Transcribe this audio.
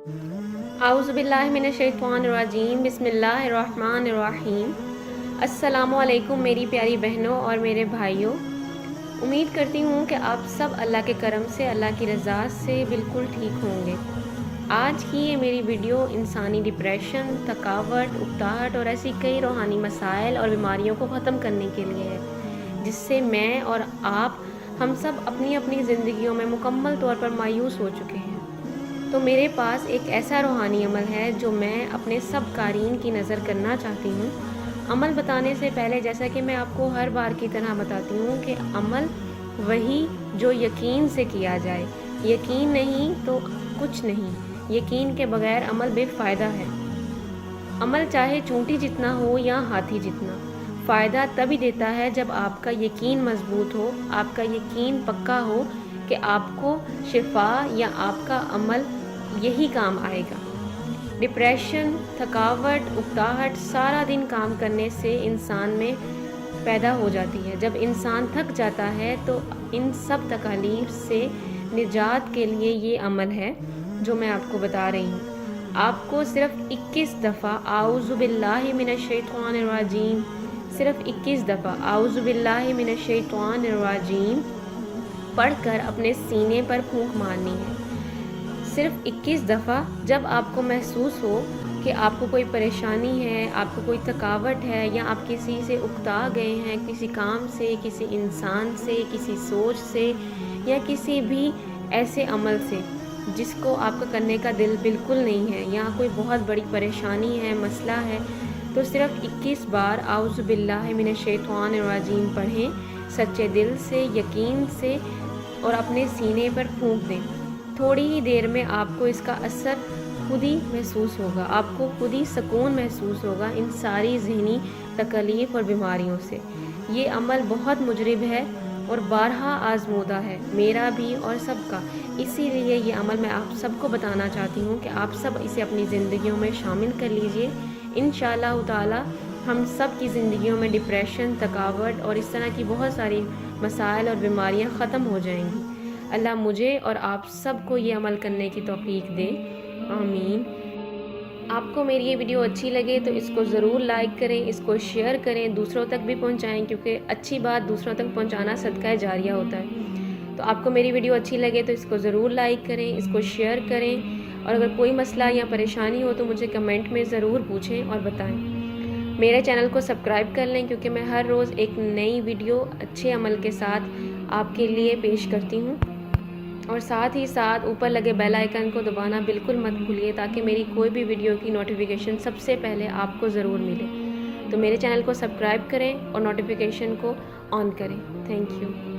औज़ुबिल्लाहि मिनश्शैतानिर्रजीम बिस्मिल्लाहिर्रहमानिर्रहीम। अस्सलामुअलैकुम मेरी प्यारी बहनों और मेरे भाइयों। उम्मीद करती हूँ कि आप सब अल्लाह के करम से, अल्लाह की रज़ा से बिल्कुल ठीक होंगे। आज की ये मेरी वीडियो इंसानी डिप्रेशन, थकावट, उकताहट और ऐसी कई रूहानी मसाइल और बीमारियों को ख़त्म करने के लिए है, जिससे मैं और आप हम सब अपनी अपनी ज़िंदगियों में मुकम्मल तौर पर मायूस हो चुके हैं। तो मेरे पास एक ऐसा रूहानी अमल है जो मैं अपने सब क़ारीन की नज़र करना चाहती हूँ। अमल बताने से पहले, जैसा कि मैं आपको हर बार की तरह बताती हूँ कि अमल वही जो यकीन से किया जाए। यकीन नहीं तो कुछ नहीं। यकीन के बगैर अमल बेफ़ायदा है। अमल चाहे चूंटी जितना हो या हाथी जितना, फ़ायदा तभी देता है जब आपका यकीन मज़बूत हो, आपका यकीन पक्का हो कि आपको शिफा या आपका अमल यही काम आएगा। डिप्रेशन, थकावट, उकताहट सारा दिन काम करने से इंसान में पैदा हो जाती है। जब इंसान थक जाता है तो इन सब तकालीफ से निजात के लिए ये अमल है जो मैं आपको बता रही हूँ। आपको सिर्फ 21 दफ़ा आऊज़ुबिल्लाहि मिनश्शैतानिर्रजीम, सिर्फ 21 दफ़ा आऊज़ुबिल्लाहि मिनश्शैतानिर्रजीम पढ़कर अपने सीने पर फूंक मारनी है। सिर्फ 21 दफ़ा। जब आपको महसूस हो कि आपको कोई परेशानी है, आपको कोई थकावट है या आप किसी से उकता गए हैं, किसी काम से, किसी इंसान से, किसी सोच से या किसी भी ऐसे अमल से जिसको आपका करने का दिल बिल्कुल नहीं है, या कोई बहुत बड़ी परेशानी है, मसला है, तो सिर्फ 21 बार आऊज़ुबिल्लाहि मिनश्शैतानिर्रजीम पढ़ें सच्चे दिल से, यकीन से, और अपने सीने पर फूंक दें। थोड़ी ही देर में आपको इसका असर खुद ही महसूस होगा, आपको खुद ही सुकून महसूस होगा इन सारी ज़हनी तकलीफ़ और बीमारियों से। ये अमल बहुत मुजरिब है और बारहा आज़मूदा है, मेरा भी और सबका। इसीलिए ये अमल मैं आप सबको बताना चाहती हूँ कि आप सब इसे अपनी ज़िंदगियों में शामिल कर लीजिए। इंशाअल्लाह ताला हम सब की ज़िंदगियों में डिप्रेशन, थकावट और इस तरह की बहुत सारी मसाइल और बीमारियाँ ख़त्म हो जाएंगी। अल्लाह मुझे और आप सबको ये अमल करने की तौफीक दे, आमीन। आपको मेरी ये वीडियो अच्छी लगे तो इसको ज़रूर लाइक करें, इसको शेयर करें, दूसरों तक भी पहुंचाएं, क्योंकि अच्छी बात दूसरों तक पहुंचाना सदका जारिया होता है। तो आपको मेरी वीडियो अच्छी लगे तो इसको ज़रूर लाइक करें, इसको शेयर करें, और अगर कोई मसला या परेशानी हो तो मुझे कमेंट में ज़रूर पूछें और बताएँ। मेरे चैनल को सब्सक्राइब कर लें, क्योंकि मैं हर रोज़ एक नई वीडियो अच्छे अमल के साथ आपके लिए पेश करती हूँ। और साथ ही साथ ऊपर लगे बेल आइकन को दबाना बिल्कुल मत भूलिए, ताकि मेरी कोई भी वीडियो की नोटिफिकेशन सबसे पहले आपको ज़रूर मिले। तो मेरे चैनल को सब्सक्राइब करें और नोटिफिकेशन को ऑन करें। Thank you.